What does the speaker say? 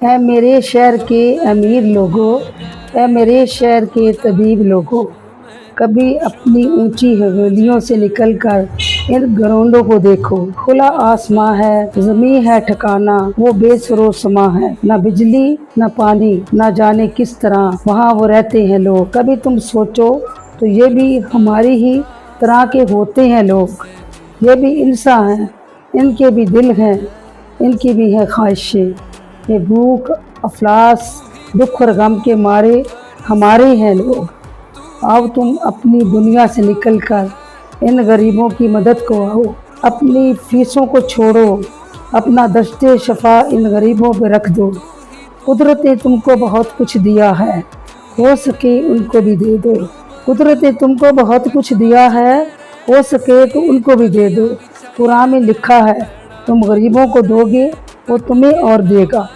ऐ मेरे शहर के अमीर लोगों, ऐ मेरे शहर के तबीब लोगों, कभी अपनी ऊंची हवेलियों से निकलकर इन ग्राउंडों को देखो। खुला आसमां है, ज़मीं है ठिकाना, वो बेसरो समा है। न बिजली न पानी, न जाने किस तरह वहाँ वो रहते हैं लोग। कभी तुम सोचो तो ये भी हमारी ही तरह के होते हैं लोग। ये भी इंसान हैं, इनके भी दिल हैं, इनकी भी है ख्वाहिशें। ये भूख अफलास दुख और गम के मारे हमारे हैं लोग। अब तुम अपनी दुनिया से निकलकर इन गरीबों की मदद को आओ। अपनी फीसों को छोड़ो, अपना दस्ते शफा इन गरीबों पे रख दो। कुदरत ने तुमको बहुत कुछ दिया है, हो सके उनको भी दे दो। कुदरत ने तुमको बहुत कुछ दिया है, हो सके तो उनको भी दे दो। कुरान में लिखा है, तुम गरीबों को दोगे वो तुम्हें और देगा।